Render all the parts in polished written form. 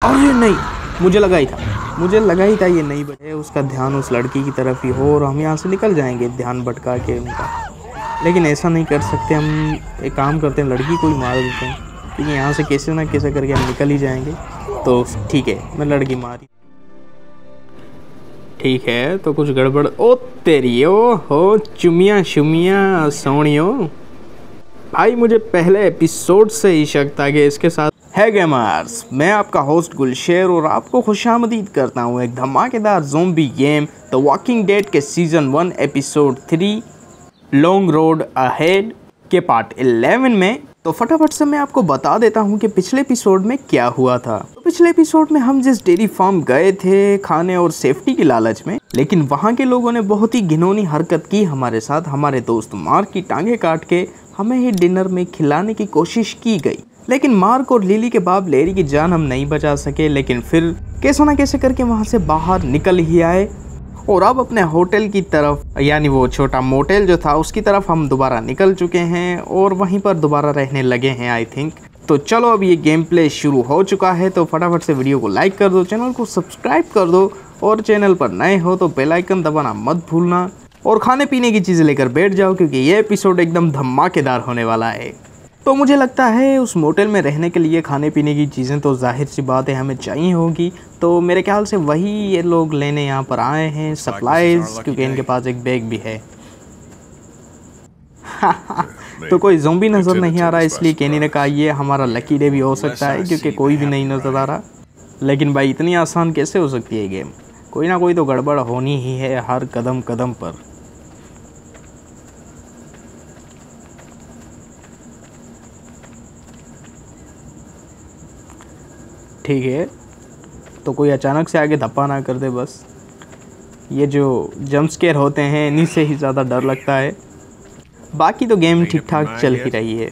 अरे नहीं, मुझे लगा ही था ये नहीं बचे, उसका ध्यान उस लड़की की तरफ ही हो और हम यहाँ से निकल जाएंगे ध्यान भटका के उनका। लेकिन ऐसा नहीं कर सकते, हम एक काम करते हैं, लड़की को ही मार देते हैं, क्योंकि यहाँ से कैसे ना कैसे करके हम निकल ही जाएंगे। तो ठीक है, मैं लड़की मारी। ठीक है, तो कुछ गड़बड़। ओ तेरी ओ हो चुमिया शुमिया सोनियो भाई, मुझे पहले एपिसोड से ही शक था कि इसके साथ है गेमर्स। मैं आपका होस्ट गुलशेर और आपको खुशामदीद करता हूँ एक धमाकेदार zombie game the walking dead के season 1 episode 3 long road ahead के पार्ट 11 में। तो फटाफट से मैं आपको बता देता हूँ कि पिछले एपिसोड में क्या हुआ था। तो पिछले एपिसोड में हम जिस डेयरी फार्म गए थे खाने और सेफ्टी की लालच में, लेकिन वहाँ के लोगों ने बहुत ही घिनौनी हरकत की हमारे साथ। हमारे दोस्त मार्क की टांगे काट के हमें ही डिनर में खिलाने की कोशिश की गई, लेकिन मार्क और लिली के बाप लेरी की जान हम नहीं बचा सके। लेकिन फिर कैसे ना कैसे करके वहाँ से बाहर निकल ही आए और अब अपने होटल की तरफ, यानी वो छोटा मोटेल जो था उसकी तरफ हम दोबारा निकल चुके हैं और वहीं पर दोबारा रहने लगे हैं आई थिंक। तो चलो अब ये गेम प्ले शुरू हो चुका है, तो फटाफट से वीडियो को लाइक कर दो, चैनल को सब्सक्राइब कर दो और चैनल पर नए हो तो बेल आइकन दबाना मत भूलना और खाने पीने की चीज़ें लेकर बैठ जाओ, क्योंकि ये एपिसोड एकदम धमाकेदार होने वाला है। तो मुझे लगता है उस मोटेल में रहने के लिए खाने पीने की चीज़ें तो जाहिर सी बात है हमें चाहिए होगी, तो मेरे ख्याल से वही ये लोग लेने यहाँ पर आए हैं, सप्लाईज, क्योंकि इनके पास एक बैग भी है। तो कोई ज़ोंबी नज़र नहीं आ रहा, इसलिए केनी ने कहा ये हमारा लकी डे भी हो सकता है, क्योंकि कोई भी नहीं नज़र आ रहा। लेकिन भाई इतनी आसान कैसे हो सकती है गेम, कोई ना कोई तो गड़बड़ होनी ही है हर कदम कदम पर। ठीक है, तो कोई अचानक से आगे धप्पा ना कर दे बस। ये जो जंप स्केयर होते हैं इन्हीं से ही ज़्यादा डर लगता है, बाकी तो गेम ठीक ठाक चल ही रही है।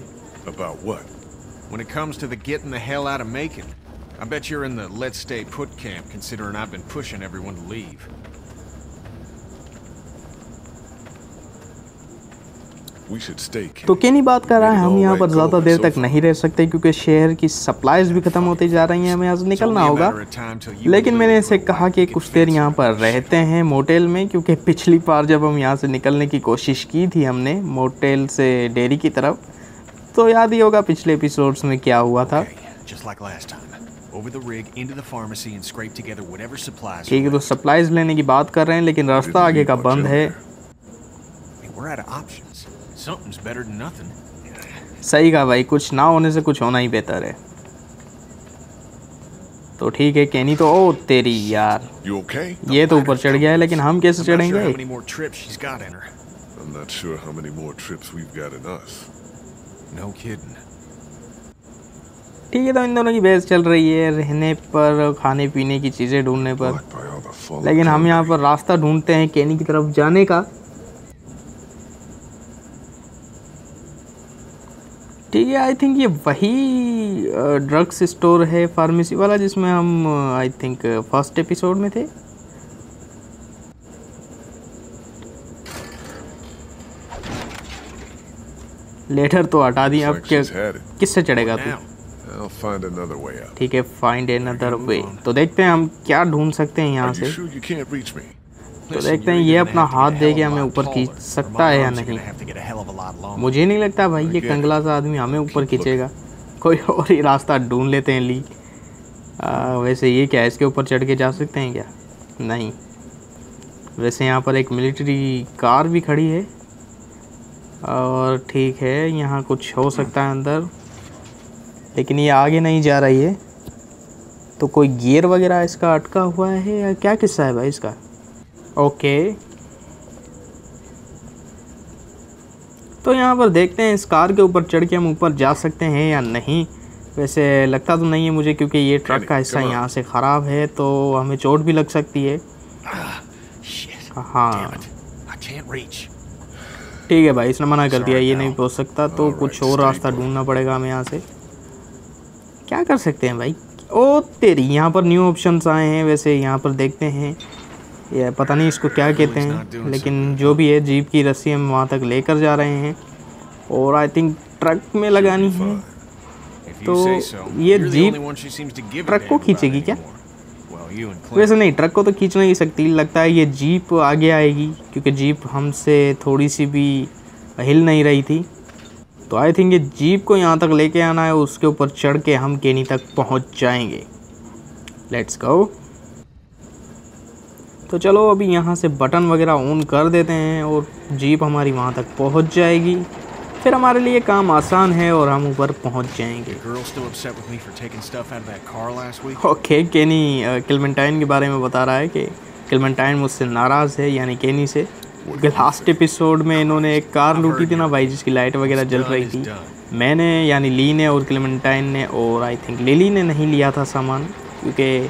When it comes to the getting the hell out of Macon, I bet you're in the let's stay put camp, considering I've been pushing everyone to leave. तो केनी बात कर रहा है हम यहाँ पर ज़्यादा देर तक नहीं रह सकते, क्योंकि शहर की सप्लाईज भी ख़त्म होती जा रही हैं, हमें यहाँ से निकलना होगा। लेकिन मैंने इसे कहा कि कुछ देर यहाँ पर रहते हैं मोटेल में, क्योंकि पिछली बार जब हम यहाँ से निकलने की कोशिश की थी हमने मोटेल से डेयरी की तरफ, तो याद ही होगा पिछले एपिसोड्स में क्या हुआ था। ठीक है, तो सप्लाईज लेने की बात कर रहे हैं, लेकिन रास्ता आगे का बंद है। सही कहा भाई, कुछ ना होने से कुछ होना ही बेहतर है। तो ठीक है केनी, तो ओ तेरी यार, ये तो ऊपर चढ़ गया है, लेकिन हम कैसे चढ़ेंगे? ठीक है, तो इन दोनों की बहस चल रही है रहने पर, खाने पीने की चीज़ें ढूंढने पर, लेकिन हम यहाँ पर रास्ता ढूंढते हैं केनी की तरफ जाने का। ठीक है, आई थिंक ये वही ड्रग्स स्टोर है, फार्मेसी वाला, जिसमें हम आई थिंक फर्स्ट एपिसोड में थे। लेटर तो हटा दिया, अब क्या किससे चढ़ेगा तू? ठीक है, फाइंड अनदर वे। तो देखते हैं हम क्या ढूंढ सकते हैं यहाँ से। तो देखते हैं ये अपना हाथ दे के हमें ऊपर खींच सकता है या नहीं। मुझे नहीं लगता भाई ये कंगला सा आदमी हमें ऊपर खींचेगा, कोई और ही रास्ता ढूंढ लेते हैं ली। वैसे ये क्या है, इसके ऊपर चढ़ के जा सकते हैं क्या? नहीं। वैसे यहाँ पर एक मिलिट्री कार भी खड़ी है और ठीक है यहाँ कुछ हो सकता है अंदर, लेकिन ये आगे नहीं जा रही है। तो कोई गियर वगैरह इसका अटका हुआ है या क्या किस्सा है भाई इसका? ओके, तो यहाँ पर देखते हैं इस कार के ऊपर चढ़ के हम ऊपर जा सकते हैं या नहीं। वैसे लगता तो नहीं है मुझे, क्योंकि ये ट्रक का हिस्सा यहाँ से ख़राब है, तो हमें चोट भी लग सकती है। हाँ ठीक है भाई, इसने मना कर दिया, ये नहीं पहुँच सकता, तो कुछ और रास्ता ढूंढना पड़ेगा हमें यहाँ से। क्या कर सकते हैं भाई? ओ तेरी, यहाँ पर न्यू ऑप्शंस आए हैं। वैसे यहाँ पर देखते हैं, ये पता नहीं इसको क्या कहते हैं, लेकिन जो भी है जीप की रस्सी हम वहाँ तक लेकर जा रहे हैं और आई थिंक ट्रक में लगानी है। If तो you say so. ये You're the jeep only one she seems to give a truck को damn about खींचेगी क्या? anymore. Well, you and Clint. वैसे नहीं, ट्रक को तो खींच नहीं सकती, लगता है ये जीप आगे आएगी क्योंकि जीप हमसे थोड़ी सी भी हिल नहीं रही थी। तो आई थिंक ये जीप को यहाँ तक लेके आना है, उसके ऊपर चढ़ के हम केनी तक पहुँच जाएंगे। Let's go. तो चलो अभी यहाँ से बटन वगैरह ऑन कर देते हैं और जीप हमारी वहाँ तक पहुँच जाएगी, फिर हमारे लिए काम आसान है और हम ऊपर पहुँच जाएंगे। Girl still upset with me for taking stuff out of that car last week? Okay, केनी क्लेमेंटाइन के बारे में बता रहा है कि क्लेमेंटाइन मुझसे नाराज़ है, यानी केनी से, क्योंकि लास्ट एपिसोड में इन्होंने एक कार लूटी थी ना भाई, जिसकी लाइट वगैरह जल रही थी। मैंने यानी ली ने और क्लेमेंटाइन ने और आई थिंक लिली ने नहीं लिया था सामान, क्योंकि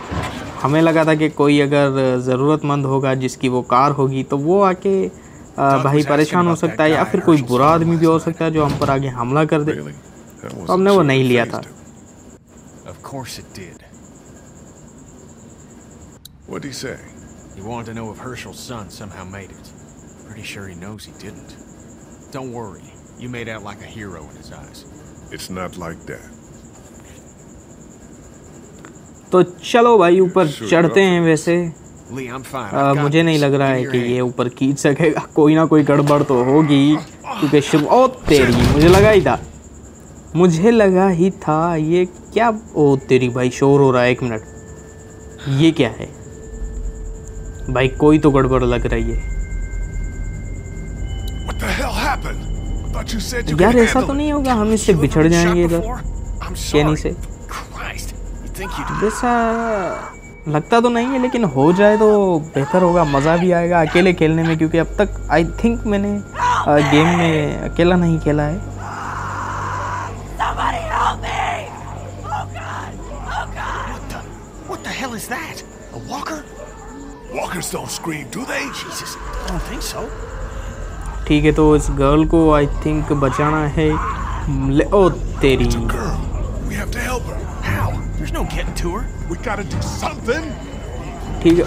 हमें लगा था कि कोई अगर ज़रूरतमंद होगा जिसकी वो कार होगी तो वो आके भाई परेशान हो सकता है, या फिर कोई बुरा आदमी भी हो सकता है जो हम पर आगे हमला कर दे। तो हमने वो नहीं लिया था। Of course it did. What'd he say? He wanted to know if Herschel's son somehow made it. Pretty sure he knows he didn't. Don't worry, you made out like a hero in his eyes. It's not like that. तो चलो भाई ऊपर चढ़ते हैं। वैसे Lee, I'm fine. I've got मुझे नहीं this. लग रहा Give है me your कि hand. ये ऊपर खींच सकेगा, कोई ना कोई गड़बड़ तो होगी, क्योंकि शुभ ओ तेरी, मुझे लगा ही था ये क्या। ओ तेरी भाई, शोर हो रहा है, 1 मिनट, ये क्या है भाई? कोई तो गड़बड़ लग रही है What the hell happened? I thought you said you यार। could ऐसा तो handle it. नहीं होगा हम इससे You ever बिछड़ been shot जाएंगे इधर before? I'm केनी sorry. से? Christ, you think you'd वैसा लगता तो नहीं है, लेकिन हो जाए तो बेहतर होगा, मज़ा भी आएगा अकेले खेलने में, क्योंकि अब तक आई थिंक मैंने गेम में अकेला नहीं खेला है। What the hell is that? A walker? Walkers don't scream, do they? Jesus, I don't think so. ठीक है, तो इस गर्ल को आई थिंक बचाना है। ओ तेरी, It's a girl. We have to help her. How? There's no getting to her. We gotta do something. ठीक है।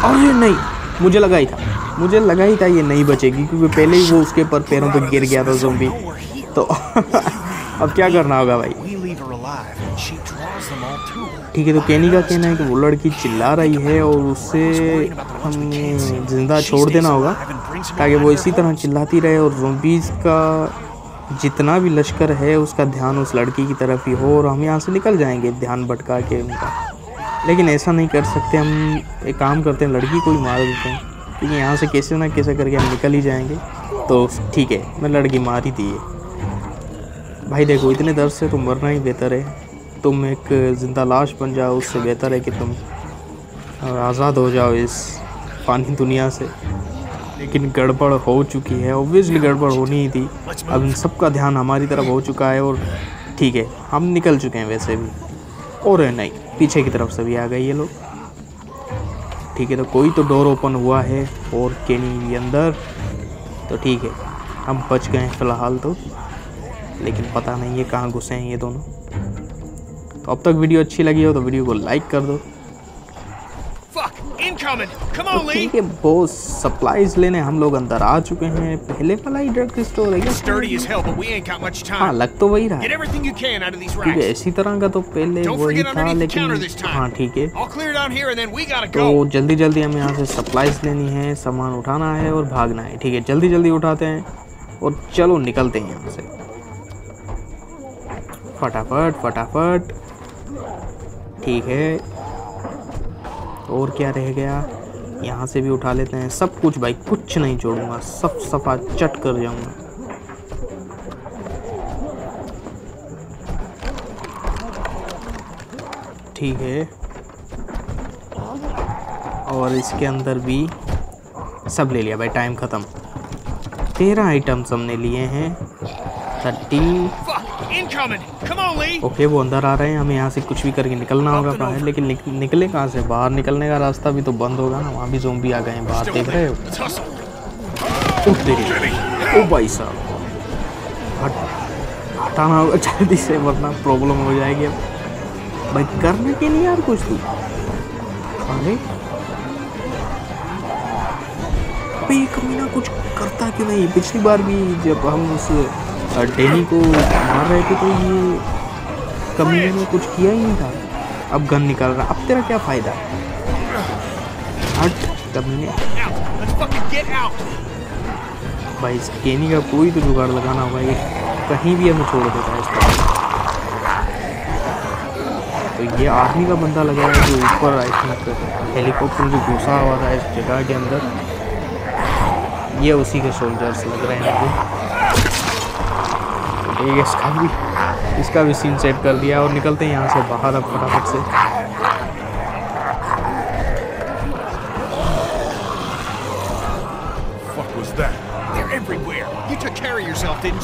अरे नहीं, मुझे लगा ही था ये नहीं बचेगी, क्योंकि पहले ही वो उसके पैरों पे गिर गया था ज़ोंबी। तो अब क्या करना होगा भाई? We leave her alive, and she draws them all to her. ठीक है, तो केनी का कहना है कि वो लड़की चिल्ला रही है और उससे हमें जिंदा छोड़ देना होगा, ताकि वो इसी तरह चिल्लाती रहे और ज़ोंबीज़ का जितना भी लश्कर है उसका ध्यान उस लड़की की तरफ ही हो और हम यहाँ से निकल जाएंगे ध्यान भटका के उनका। लेकिन ऐसा नहीं कर सकते, हम एक काम करते हैं, लड़की को ही मार देते हैं, क्योंकि यहाँ से कैसे ना कैसे करके हम निकल ही जाएंगे। तो ठीक है, मैं लड़की मार ही दी है भाई। देखो, इतने दर्द से तो मरना ही बेहतर है। तुम एक ज़िंदा लाश बन जाओ, उससे बेहतर है कि तुम आज़ाद हो जाओ इस फानी दुनिया से। लेकिन गड़बड़ हो चुकी है, ऑब्वियसली गड़बड़ होनी ही थी। अब इन सब का ध्यान हमारी तरफ हो चुका है और ठीक है, हम निकल चुके हैं वैसे भी। और नहीं, पीछे की तरफ से भी आ गए ये लोग। ठीक है, तो कोई तो डोर ओपन हुआ है और केनी भी अंदर। तो ठीक है, हम बच गए फ़िलहाल तो, लेकिन पता नहीं है कहाँ घुसे हैं ये दोनों। तो अब तक वीडियो अच्छी लगी हो तो वीडियो को लाइक कर दो। Fuck! Incoming! Come तो on, Lee! ठीक है, बहुत सप्लाईज लेने हम लोग अंदर आ चुके हैं। पहले वाला ही ड्रग स्टोर है क्या? Sturdy as hell, but we ain't got much हाँ, time. लग तो वही रहा Get है, everything you can out of these क्योंकि racks. ऐसी तरह का तो पहले Don't वही forget था, underneath the लेकिन counter this time. हाँ ठीक है। I'll clear down here and then we gotta तो go. जल्दी जल्दी हमें यहाँ से सप्लाईज लेनी है, सामान उठाना है और भागना है। ठीक है, जल्दी जल्दी उठाते हैं और चलो निकलते हैं यहाँ से फटाफट फटाफट। ठीक है, और क्या रह गया? यहाँ से भी उठा लेते हैं सब कुछ भाई, कुछ नहीं छोड़ूंगा, सब सफा चट कर जाऊंगा। ठीक है, और इसके अंदर भी सब ले लिया भाई, टाइम ख़त्म। 13 आइटम्स हमने लिए हैं। 30। Fuck! Incoming! Come on, Lee! Okay, वो अंदर आ रहे हैं, हमें यहाँ से कुछ भी करके निकलना होगा बाहर। लेकिन निकले कहाँ से? बाहर निकलने का रास्ता भी तो बंद होगा ना, वहाँ भी ज़ोंबी आ गए हैं बाहर, Still देख रहे there. हो? Let's hustle. उठ तेरी, ओ भाई साहब, हटाना होगा जल्दी से वरना प्रॉब्लम हो जाएगी। अब भाई करने के लिए यार कुछ तू, अरे ये कमीना कुछ करता क्यों नहीं? पिछली बार भी जब हम उस डेनी को मार रहे थे तो ये कमीने ने कुछ किया ही नहीं था, अब गन निकाल रहा। अब तेरा क्या फायदा? हट कमीने। भाई इस केनी का कोई तो जुगाड़ लगाना होगा, ये कहीं भी हमें छोड़ देता है इसको। तो ये आर्मी का बंदा लगा है जो ऊपर आई थिंक हेलीकॉप्टर जो घुसा हुआ था इस जगह के अंदर, ये उसी के सोल्जर्स लग रहे हैं मुझे। ठीक है, इसका भी सीन सेट कर दिया और निकलते हैं यहाँ से बाहर अब फटाफट से।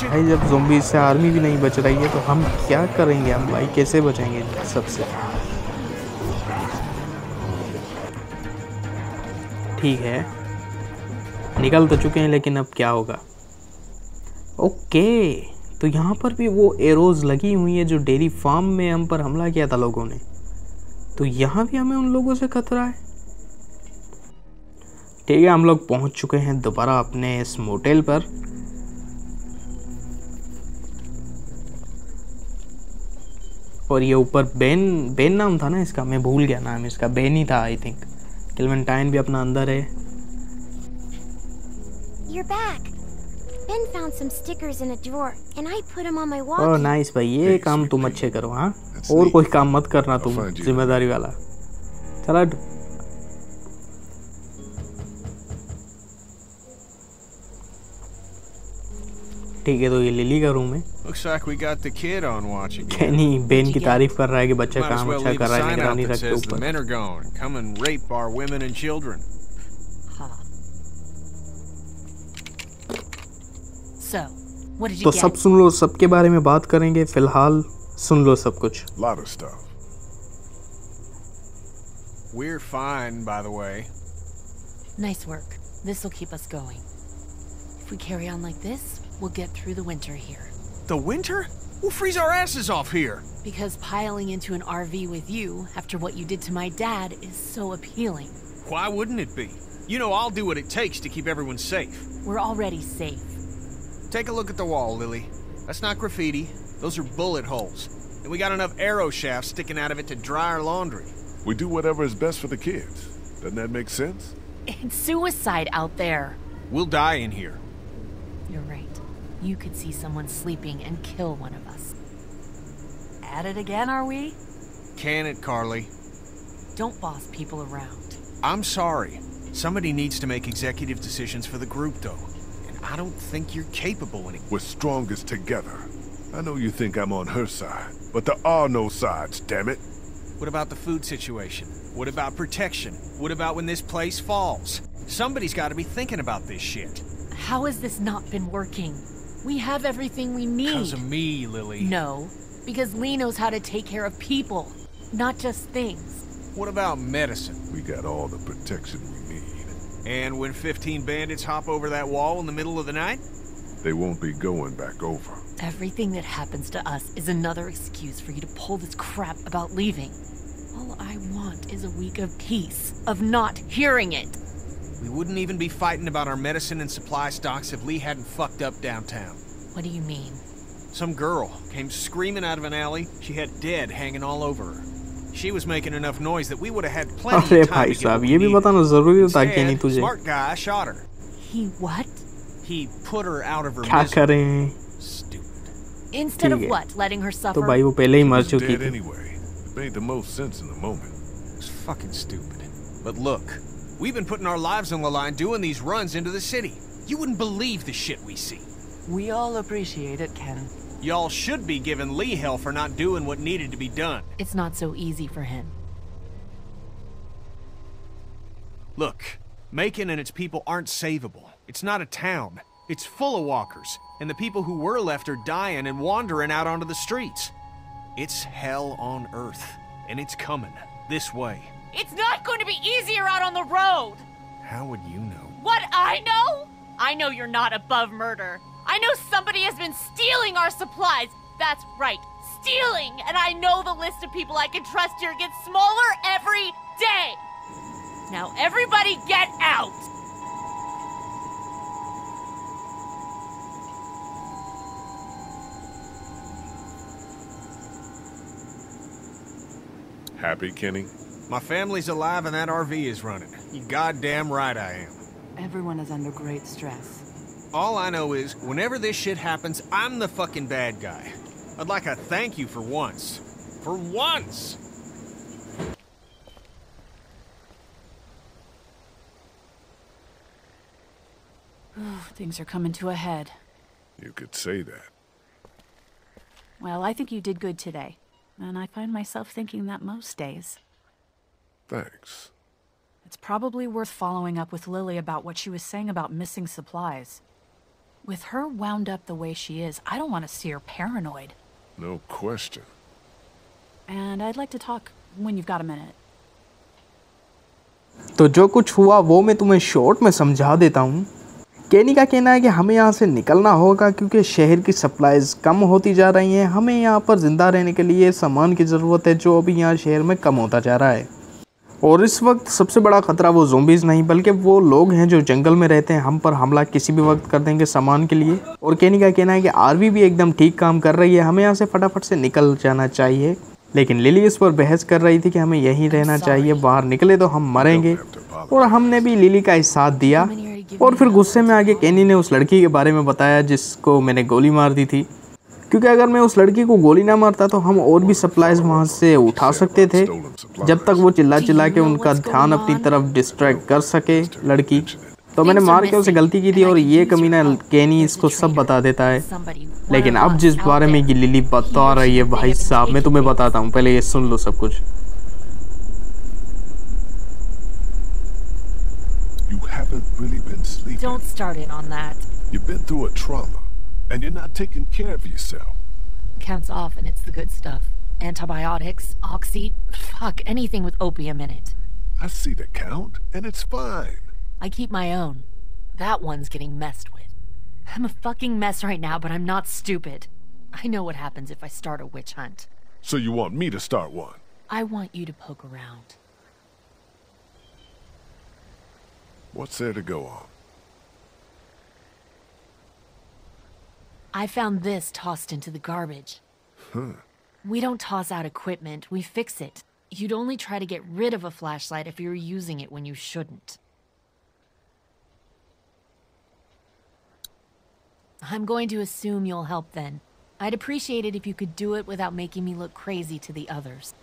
भाई जब ज़ोंबी से आर्मी भी नहीं बच रही है तो हम क्या करेंगे? हम भाई कैसे बचेंगे सबसे? ठीक है, निकल तो चुके हैं लेकिन अब क्या होगा? ओके, तो यहाँ पर भी वो एरोज लगी हुई है जो डेयरी फार्म में हम पर हमला किया था लोगों ने, तो यहाँ भी हमें उन लोगों से खतरा है। ठीक है, हम लोग पहुँच चुके हैं दोबारा अपने इस मोटेल पर। और ये ऊपर बेन नाम था ना इसका, मैं भूल गया नाम इसका, बेन ही था आई थिंक। क्लेमेंटाइन भी अपना अंदर है। You're back. Ben found some stickers in a drawer and I put them on my walkie. Oh nice भाई, ये काम तुम अच्छे करो। हाँ, और कोई काम मत करना तुम, जिम्मेदारी वाला। चला ठीक है, तो ये लिली का रूम है। केनी बेन की तारीफ कर रहा है कि बच्चा काम अच्छा कर रहा है निगरानी रख के ऊपर। तो सब सुन लो, सबके बारे में बात करेंगे। फिलहाल सुन लो सब कुछ। Lot of stuff. We're fine, by the way. Nice work. This'll keep us going. If we carry on like this, we'll get through the winter here. The winter? We'll freeze our asses off here. Because piling into an RV with you after what you did to my dad is so appealing. Why wouldn't it be? You know I'll do what it takes to keep everyone safe. We're already safe. Take a look at the wall, Lily. That's not graffiti. Those are bullet holes. And we got enough arrow shafts sticking out of it to dry our laundry. We do whatever is best for the kids. Doesn't that make sense? It's suicide out there. We'll die in here. You're right. You could see someone sleeping and kill one of us. At it again, are we? Can it, Carly? Don't boss people around. I'm sorry. Somebody needs to make executive decisions for the group, though. And I don't think you're capable anymore. We're strongest together. I know you think I'm on her side, but there are no sides, damn it. What about the food situation? What about protection? What about when this place falls? Somebody's got to be thinking about this shit. How has this not been working? We have everything we need. Because of me, Lily. No, because Lee knows how to take care of people, not just things. What about medicine? We got all the protection we need. And when 15 bandits hop over that wall in the middle of the night? They won't be going back over. Everything that happens to us is another excuse for you to pull this crap about leaving. All I want is a week of peace, of not hearing it. We wouldn't even be fighting about our medicine and supply stocks if Lee hadn't fucked up downtown. What do you mean? Some girl came screaming out of an alley. She had dead hanging all over her. She was making enough noise that we would have had plenty of time to get what we needed. Instead, smart guy shot her. He what? He put her out of her क्या misery. करें? Stupid. Instead of what? Letting her तो suffer? भाई वो पहले ही मर She's चुकी dead थी। anyway. It made the most sense in the moment. It's fucking stupid. But look, we've been putting our lives on the line doing these runs into the city. You wouldn't believe the shit we see. We all appreciate it, Ken. Y'all should be giving Lee hell for not doing what needed to be done. It's not so easy for him. Look, Macon and its people aren't savable. It's not a town. It's full of walkers, and the people who were left are dying and wandering out onto the streets. It's hell on earth, and it's coming this way. It's not going to be easier out on the road! How would you know? What I know? I know you're not above murder. I know somebody has been stealing our supplies. That's right, stealing! And I know the list of people I can trust here gets smaller every day! Now everybody get out! happy, Kenny? My family's alive and that RV is running. You goddamn right I am. Everyone is under great stress. All I know is, whenever this shit happens, I'm the fucking bad guy. I'd like a thank you for once. For once! Things are coming to a head. You could say that. Well, I think you did good today. And I find myself thinking that most days. Thanks. It's probably worth following up with Lily about what she was saying about missing supplies. With her wound up the way she is, I don't want to see her paranoid. No question. And I'd like to talk when you've got a minute. तो जो कुछ हुआ वो मैं तुम्हें short में समझा देता हूँ। केनी का कहना है कि हमें यहाँ से निकलना होगा क्योंकि शहर की सप्लाईज कम होती जा रही हैं। हमें यहाँ पर ज़िंदा रहने के लिए सामान की ज़रूरत है जो अभी यहाँ शहर में कम होता जा रहा है। और इस वक्त सबसे बड़ा ख़तरा वो ज़ोंबीज़ नहीं बल्कि वो लोग हैं जो जंगल में रहते हैं। हम पर हमला किसी भी वक्त कर देंगे सामान के लिए। और केनी का कहना है कि आरवी भी एकदम ठीक काम कर रही है, हमें यहाँ से फटाफट से निकल जाना चाहिए। लेकिन लिली इस पर बहस कर रही थी कि हमें यहीं रहना चाहिए, बाहर निकले तो हम मरेंगे। और हमने भी लिली का ही साथ दिया। और फिर गुस्से में आके केनी ने उस लड़की के बारे में बताया जिसको मैंने गोली मार दी थी, क्योंकि अगर मैं उस लड़की को गोली ना मारता तो हम और भी सप्लाईज वहाँ से उठा सकते थे जब तक वो चिल्ला चिल्ला के उनका ध्यान अपनी तरफ डिस्ट्रैक्ट कर सके लड़की। तो मैंने मार के उसे गलती की थी और ये कमीना केनी इसको सब बता देता है। लेकिन अब जिस बारे में ये लिली बता रही है भाई साहब, मैं तुम्हें बताता हूँ, पहले ये सुन लो सब कुछ। You haven't really been sleeping. Don't start in on that. You've been through a trauma, and you're not taking care of yourself. Counts off and it's the good stuff. Antibiotics, oxy, fuck, anything with opium in it. I see the count, and it's fine. I keep my own. That one's getting messed with. I'm a fucking mess right now, but I'm not stupid. I know what happens if I start a witch hunt. So you want me to start one? I want you to poke around. What's there to go on? I found this tossed into the garbage. We don't toss out equipment, we fix it. You'd only try to get rid of a flashlight if you were using it when you shouldn't. I'm going to assume you'll help then. I'd appreciate it if you could do it without making me look crazy to the others.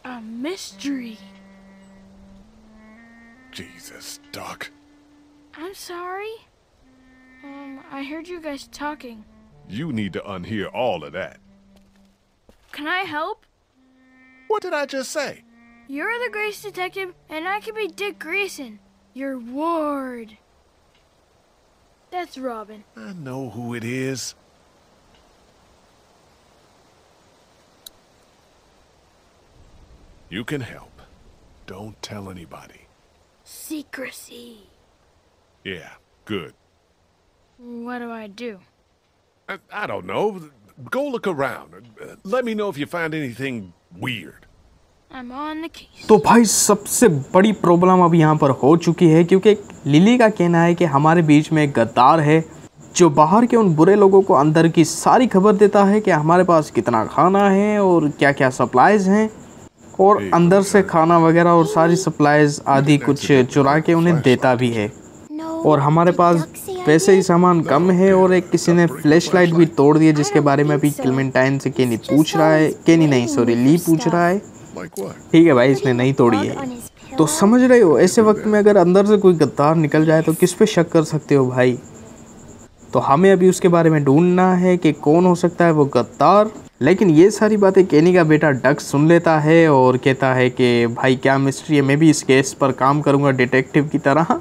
A mystery. Jesus, Doc. I'm sorry. I heard you guys talking. You need to unhear all of that. Can I help? What did I just say? You're the Grace detective, and I can be Dick Grayson, your ward. That's Robin. I know who it is. You can help. Don't tell anybody. Secrecy. Yeah, good. What do I do? I don't know. Go look around. Let me know if you find anything weird. I'm on the case. तो भाई सबसे बड़ी problem अब यहाँ पर हो चुकी है क्योंकि लिली का कहना है कि हमारे बीच में एक गद्दार है जो बाहर के उन बुरे लोगों को अंदर की सारी खबर देता है कि हमारे पास कितना खाना है और क्या क्या सप्लाईज हैं, और अंदर से खाना वगैरह और सारी सप्लाईज आदि कुछ चुरा के उन्हें देता भी है। और हमारे पास वैसे ही सामान कम है और एक किसी ने फ्लैशलाइट भी तोड़ दी है जिसके बारे में अभी क्लेमेंटाइन से केनी पूछ रहा है, केनी नहीं सॉरी ली पूछ रहा है। ठीक है भाई, इसने नहीं तोड़ी है। तो समझ रहे हो, ऐसे वक्त में अगर अंदर से कोई गद्दार निकल जाए तो किस पे शक कर सकते हो भाई। तो हमें अभी उसके बारे में ढूंढना है कि कौन हो सकता है वो गद्दार। लेकिन ये सारी बातें केनी का बेटा डक सुन लेता है और कहता है कि भाई क्या मिस्ट्री है, मैं भी इस केस पर काम करूँगा डिटेक्टिव की तरह।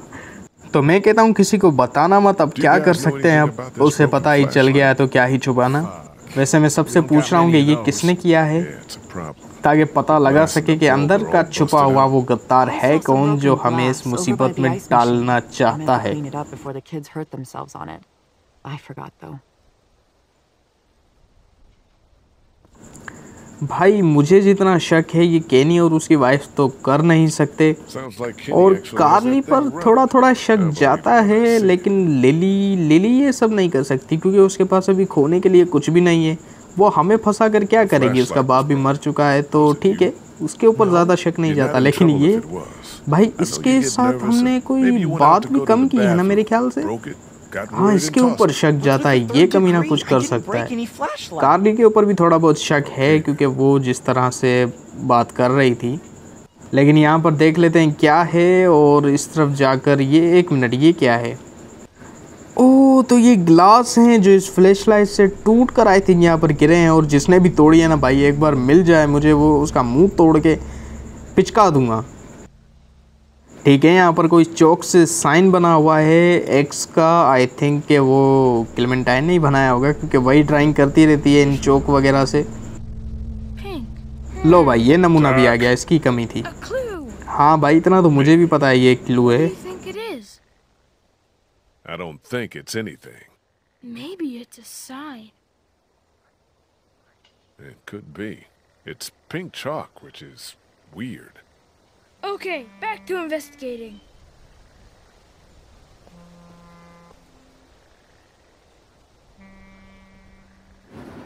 तो मैं कहता हूँ किसी को बताना मत, अब क्या कर सकते हैं, अब उसे पता ही चल गया है तो क्या ही छुपाना। वैसे मैं सबसे पूछ रहा हूँ कि ये किसने किया है ताकि पता लगा सके कि अंदर का छुपा हुआ वो गद्दार है कौन जो हमें इस मुसीबत में डालना चाहता है। भाई मुझे जितना शक है ये केनी और उसकी वाइफ तो कर नहीं सकते, और कार्नी पर थोड़ा थोड़ा शक जाता है, लेकिन लिली ये सब नहीं कर सकती क्योंकि उसके पास अभी खोने के लिए कुछ भी नहीं है। वो हमें फंसा कर क्या करेगी, उसका बाप भी मर चुका है तो ठीक है, उसके ऊपर ज़्यादा शक नहीं जाता। लेकिन ये भाई इसके साथ हमने कोई बात भी कम की है ना मेरे ख्याल से। हाँ, इसके ऊपर शक जाता है, ये कमीना कुछ कर सकता है। कार्ली के ऊपर भी थोड़ा बहुत शक है क्योंकि वो जिस तरह से बात कर रही थी। लेकिन यहाँ पर देख लेते हैं क्या है, और इस तरफ जाकर ये 1 मिनट, ये क्या है? ओह, तो ये ग्लास हैं जो इस फ्लैश लाइट से टूट कर आए थे, यहाँ पर गिरे हैं। और जिसने भी तोड़ी है ना भाई, एक बार मिल जाए मुझे, वो उसका मुंह तोड़ के पिचका दूंगा। ठीक है, यहाँ पर कोई चौक से साइन बना हुआ है एक्स का। आई थिंक कि वो क्लेमेंटाइन ने ही बनाया होगा क्योंकि वही ड्राइंग करती रहती है इन चौक वगैरह से। लो भाई, ये नमूना भी आ गया, इसकी कमी थी। हाँ भाई, इतना तो मुझे भी पता है ये एक क्लू है। I don't think it's anything. Maybe it's a sign. It could be. It's pink chalk, which is weird. Okay, back to investigating.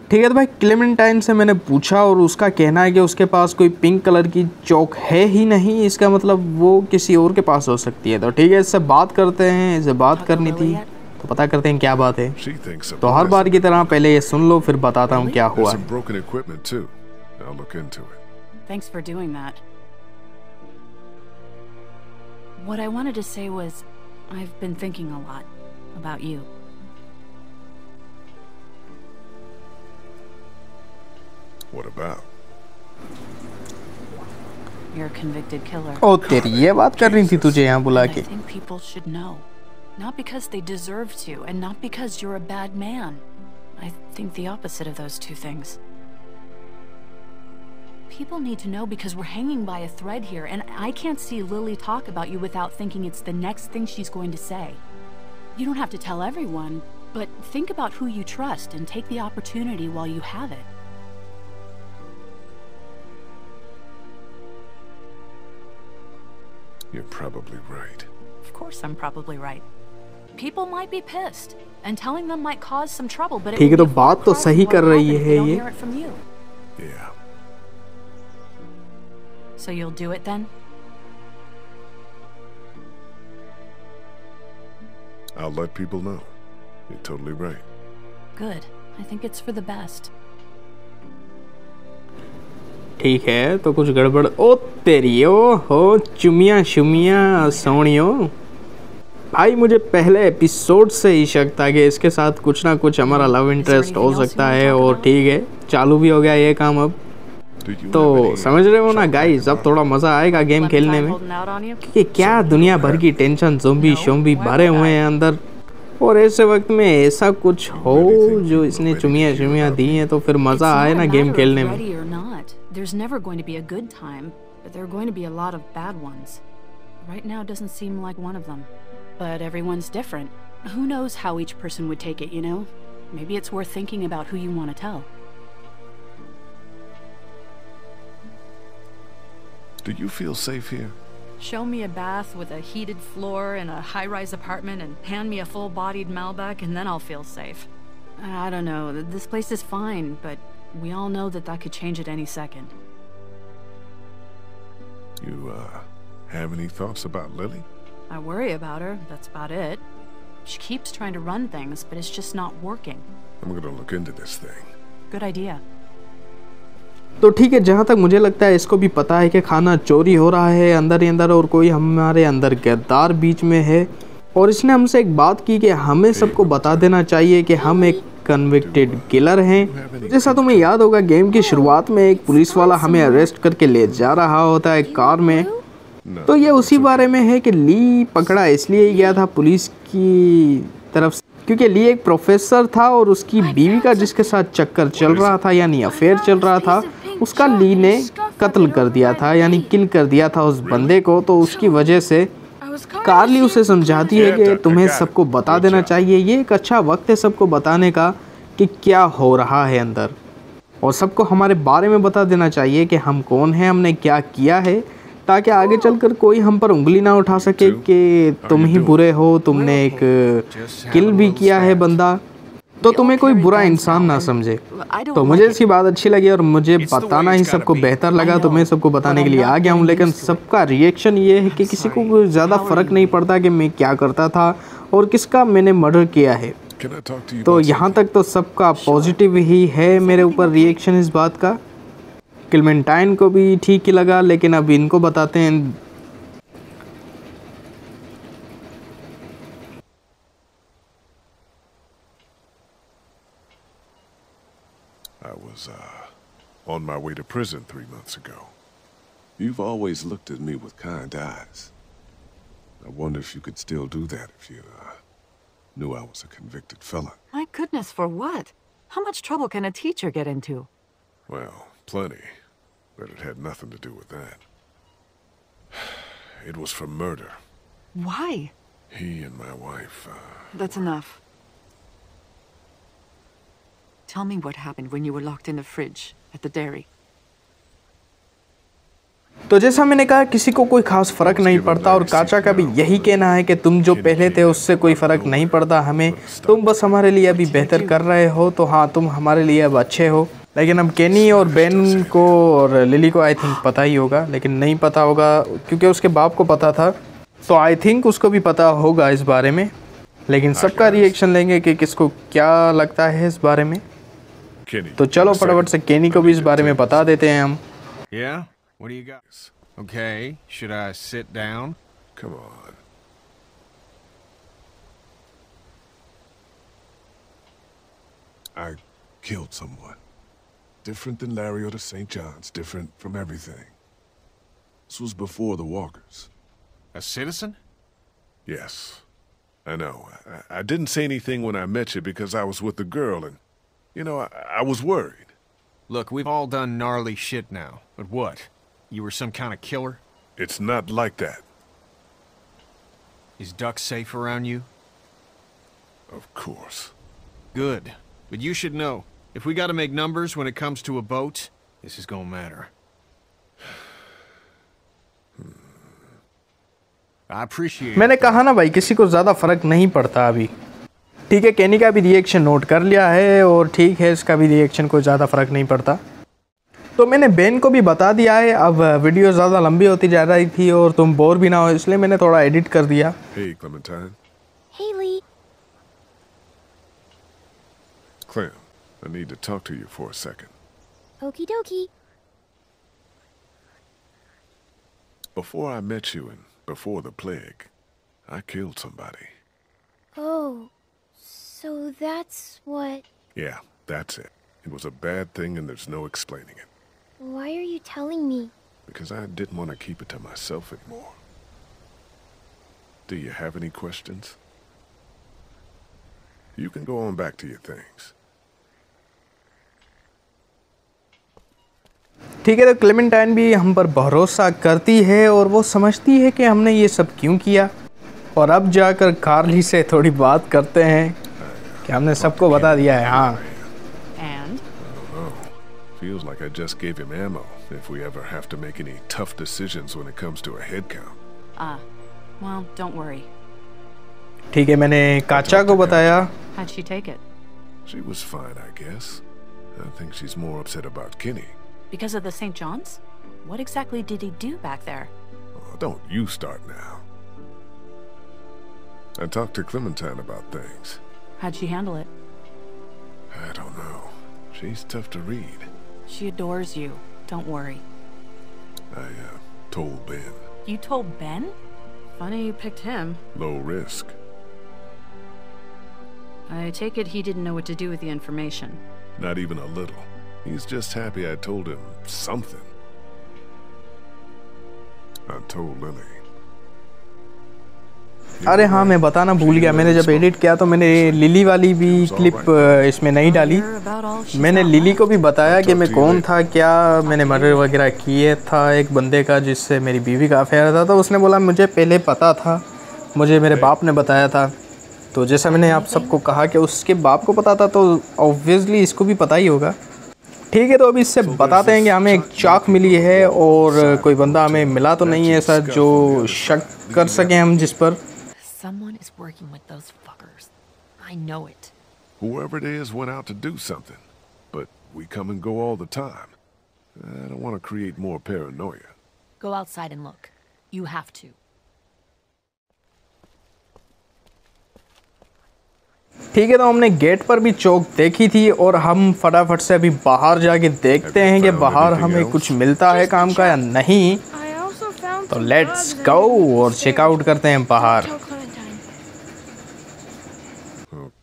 ठीक है, तो भाई क्लेमेंटाइन से मैंने पूछा और उसका कहना है कि उसके पास कोई पिंक कलर की चौक है ही नहीं। इसका मतलब वो किसी और के पास हो सकती है। तो ठीक है, इससे बात करते हैं, इसे बात करनी थी तो पता करते हैं क्या बात है। तो हर बार की तरह पहले ये सुन लो, फिर बताता हूँ क्या हुआ। Thanks for doing that. What I wanted to say was, I've been thinking a lot about you. What about? You're a convicted killer. ओ तेरी, ये बात करनी थी तुझे यहाँ बुला के। I think people should know. Not because they deserve to, and not because you're a bad man. I think the opposite of those two things. People need to know because we're hanging by a thread here, and I can't see Lily talk about you without thinking it's the next thing she's going to say. You don't have to tell everyone, but think about who you trust and take the opportunity while you have it. You're probably right. Of course I'm probably right. People might be pissed, and telling them might cause some trouble, but ठीक है, तो बात तो सही कर रही है ये। Yeah. So you'll do it then? I'll let people know. You're totally right. Good. I think it's for the best. ठीक है, तो कुछ गड़बड़। ओ तेरी, ओ हो चुमिया शुमिया सोनियो। भाई मुझे पहले एपिसोड से ही शक था कि इसके साथ कुछ ना कुछ हमारा लव इंटरेस्ट हो सकता है। और ठीक है, चालू भी हो गया ये काम अब। तो समझ रहे हो ना गाइस, अब थोड़ा मज़ा आएगा गेम खेलने में, क्योंकि क्या दुनिया भर की टेंशन ज़ोंबी शोंबी भरे हुए हैं अंदर। और ऐसे वक्त में ऐसा कुछ हो जो इसने चुमिया शुमिया दी हैं, तो फिर मज़ा आए ना गेम खेलने में। There's never going to be a good time, but there are going to be a lot of bad ones. Right now doesn't seem like one of them. But everyone's different. Who knows how each person would take it, you know? Maybe it's worth thinking about who you want to tell. Do you feel safe here? Show me a bath with a heated floor in a high-rise apartment and hand me a full-bodied Malbec and then I'll feel safe. I don't know. This place is fine, but we all know that could change at any second. You, have any thoughts about Lily? I worry about her, that's about it. She keeps trying to run things, but it's just not working. I'm gonna look into this thing. Good idea. तो ठीक है, जहाँ तक मुझे लगता है इसको भी पता है कि खाना चोरी हो रहा है अंदर ही अंदर, और कोई हमारे अंदर गद्दार बीच में है। और इसने हमसे एक बात की कि हमें सबको बता देना चाहिए कि हम एक कन्विक्टेड किलर हैं। जैसा तुम्हें याद होगा, गेम की शुरुआत में एक पुलिस वाला हमें अरेस्ट करके ले जा रहा होता है कार में। तो ये उसी बारे में है कि ली पकड़ा इसलिए ही गया था पुलिस की तरफ से, क्योंकि ली एक प्रोफेसर था और उसकी बीवी का जिसके साथ चक्कर चल रहा था, यानी अफेयर चल रहा था, उसका ली ने कत्ल कर दिया था, यानी किल कर दिया था उस बंदे को। तो उसकी वजह से कार्ली उसे समझाती है कि तुम्हें सबको बता देना चाहिए। ये एक अच्छा वक्त है सबको बताने का कि क्या हो रहा है अंदर, और सबको हमारे बारे में बता देना चाहिए कि हम कौन हैं, हमने क्या किया है, ताकि आगे चलकर कोई हम पर उंगली ना उठा सके कि तुम ही बुरे हो, तुमने एक किल भी किया है बंदा। तो तुम्हें कोई बुरा इंसान ना समझे। तो मुझे इसकी बात अच्छी लगी और मुझे बताना ही सबको बेहतर लगा, तो मैं सबको बताने के लिए आ गया हूँ। लेकिन सबका रिएक्शन ये है कि किसी को ज़्यादा फ़र्क नहीं पड़ता कि मैं क्या करता था और किसका मैंने मर्डर किया है। तो यहाँ तक तो सबका पॉजिटिव ही है मेरे ऊपर रिएक्शन इस बात का। क्लेमेंटाइन को भी ठीक ही लगा, लेकिन अब इनको बताते हैं। I was, on my way to prison 3 months ago. You've always looked at me with kind eyes. I wonder if you could still do that if you, knew I was a convicted felon. My goodness, for what? How much trouble can a teacher get into? Well, plenty. But it had nothing to do with that. It was for murder. Why? He and my wife, That's enough. Tell me what happened when you were locked in the fridge at the dairy. तो जैसा मैंने कहा, किसी को कोई खास फ़र्क नहीं पड़ता और काचा का भी यही कहना है कि तुम जो पहले थे उससे कोई फ़र्क नहीं पड़ता हमें। तुम बस हमारे लिए अभी बेहतर कर रहे हो, तो हाँ, तुम हमारे लिए अब अच्छे हो। लेकिन अब केनी और बेन को और लिली को आई थिंक पता ही होगा, लेकिन नहीं पता होगा क्योंकि उसके बाप को पता था, तो आई थिंक उसको भी पता होगा इस बारे में। लेकिन सबका रिएक्शन लेंगे कि किसको क्या लगता है इस बारे में। तो चलो फटाफट से केनी को भी इस बारे में बता देते हैं हम। Yeah? What do you got? Okay, should I sit down? come on. I killed someone. Different than Larry or the St. John's, different from everything. This was before the Walkers. A citizen? Yes, I know. I didn't say anything when I met you because I was with the girl and, you know, I was worried. Look, we've all done gnarly shit now, but what? You were some kind of killer? It's not like that. Is Duck safe around you? Of course. Good. But you should know, if we gotta make numbers when it comes to a boat, this is gonna matter. I appreciate मैंने कहा ना भाई, किसी को ज़्यादा फ़र्क नहीं पड़ता अभी। ठीक है, केनी का भी रिएक्शन नोट कर लिया है और ठीक है, इसका भी रिएक्शन को ज़्यादा फ़र्क नहीं पड़ता। तो मैंने बेन को भी बता दिया है। अब वीडियो ज़्यादा लंबी होती जा रही थी और तुम बोर भी ना हो, इसलिए मैंने थोड़ा एडिट कर दिया। Hey, Clementine. Hey, Lee. Clem, I need to talk to you for a second. Okie dokie. Before I met you and before the plague, I killed somebody. Oh, so that's what... Yeah, that's it. It was a bad thing and there's no explaining it. Why are you telling me? Because I didn't want to keep it to myself anymore. Do you have any questions? You can go on back to your things. ठीक है, तो Clementine भी हम पर भरोसा करती है और वो समझती है कि हमने ये सब क्यों किया। और अब जाकर कार्ली से थोड़ी बात करते हैं कि हमने सबको बता दिया है। हाँ। Feels like I just gave him ammo if we ever have to make any tough decisions when it comes to a head count. Well, don't worry. ठीक है, मैंने काचा को बताया। How'd she take it? She was fine, I guess. I think she's more upset about Kenny. Because of the St. John's? What exactly did he do back there? Oh, don't you start now. I talked to Clementine about things. How'd she handle it? I don't know. She's tough to read. She adores you. Don't worry. I, told Ben. You told Ben? Funny you picked him. Low risk. I take it he didn't know what to do with the information. Not even a little. He's just happy I told him something. I told Lily. अरे हाँ, मैं बताना भूल गया। मैंने जब edit किया तो मैंने लिली वाली भी क्लिप इसमें नहीं डाली। मैंने लिली को भी बताया कि मैं कौन था, क्या मैंने मर्डर वगैरह किए था एक बंदे का जिससे मेरी बीवी का अफेयर था। तो उसने बोला मुझे पहले पता था, मुझे मेरे बाप ने बताया था। तो जैसा मैंने आप सबको कहा कि उसके बाप को पता था, तो ऑब्वियसली इसको भी पता ही होगा। ठीक है, तो अभी इससे बताते हैं कि हमें एक चाक मिली है और कोई बंदा हमें मिला तो नहीं है ऐसा जो शक कर सकें हम जिस पर। Someone is working with those fuckers. I know it. Whoever it is went out to do something, but we come and go all the time. I don't want to create more paranoia. Go outside and look. You have to. ठीक है, तो हमने gate पर भी चौक देखी थी और हम फटाफट से अभी बाहर जाके देखते हैं कि बाहर हमें कुछ मिलता है काम का या नहीं। तो लेट्स गो और चेकआउट करते हैं बाहर।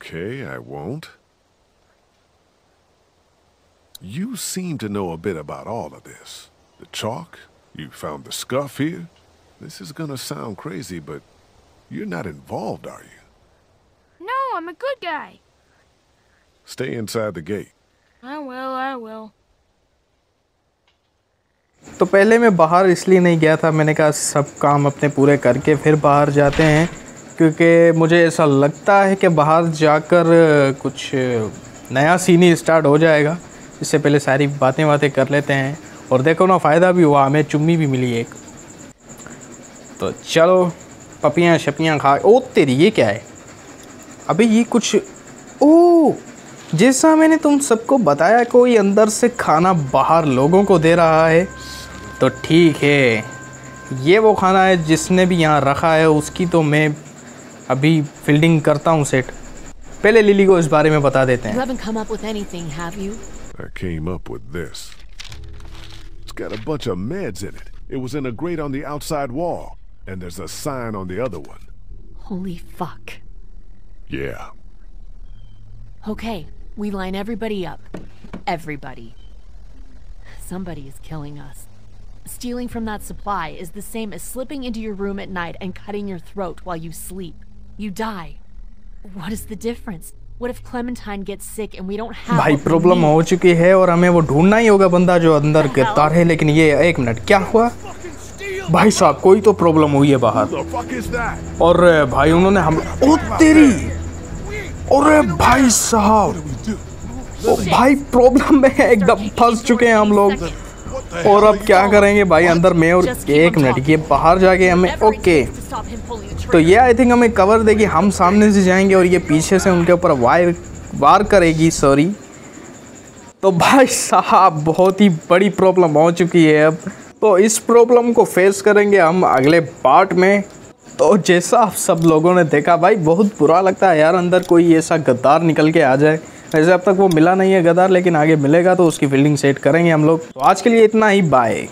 Okay, I won't. You seem to know a bit about all of this. The chalk, you found the scuff here. This is gonna sound crazy, but you're not involved, are you? No, I'm a good guy. Stay inside the gate. I will. तो पहले मैं बाहर इसलिए नहीं गया था, मैंने कहा सब काम अपने पूरे करके फिर बाहर जाते हैं, क्योंकि मुझे ऐसा लगता है कि बाहर जाकर कुछ नया सीन ही स्टार्ट हो जाएगा। इससे पहले सारी बातें कर लेते हैं। और देखो ना, फ़ायदा भी हुआ, हमें चुम्मी भी मिली एक। तो चलो पपियाँ शपियाँ खा। ओ तेरी, ये क्या है? अबे ये कुछ, ओ जैसा मैंने तुम सबको बताया कोई अंदर से खाना बाहर लोगों को दे रहा है। तो ठीक है, ये वो खाना है जिसने भी यहाँ रखा है, उसकी तो मैं अभी फील्डिंग करता हूँ सेट। पहले लिली को इस बारे में बता देते हैं। You haven't come up with anything, have you? I came up with this. It's got a bunch of meds in it. It was in a grate on the outside wall, and there's a sign on the other one. Holy fuck. Yeah. Okay, we line everybody up. Everybody. Somebody is killing us. Stealing from that supply is the same as slipping into your room at night and cutting your throat while you sleep. You die. What is the difference? What if Clementine gets sick and we don't have भाई problem हो चुकी है और हमें वो ढूंढना ही होगा बंदा जो अंदर गिरफ्तार है। लेकिन ये एक मिनट, क्या हुआ भाई साहब? कोई तो प्रॉब्लम हुई है बाहर। और भाई उन्होंने हम, ओ तेरी, अरे भाई साहब, ओ भाई प्रॉब्लम में एकदम फंस चुके हैं हम लोग। और अब क्या करेंगे भाई अंदर में? और एक मिनट, ये बाहर जाके हमें, ओके तो ये आई थिंक हमें कवर देगी। हम सामने से जाएंगे और ये पीछे से उनके ऊपर वार करेगी, सॉरी। तो भाई साहब बहुत ही बड़ी प्रॉब्लम हो चुकी है अब। तो इस प्रॉब्लम को फेस करेंगे हम अगले पार्ट में। तो जैसा आप सब लोगों ने देखा भाई, बहुत बुरा लगता है यार अंदर कोई ऐसा गद्दार निकल के आ जाए। वैसे अब तक वो मिला नहीं है गद्दार, लेकिन आगे मिलेगा तो उसकी फील्डिंग सेट करेंगे हम लोग। तो आज के लिए इतना ही, बाय।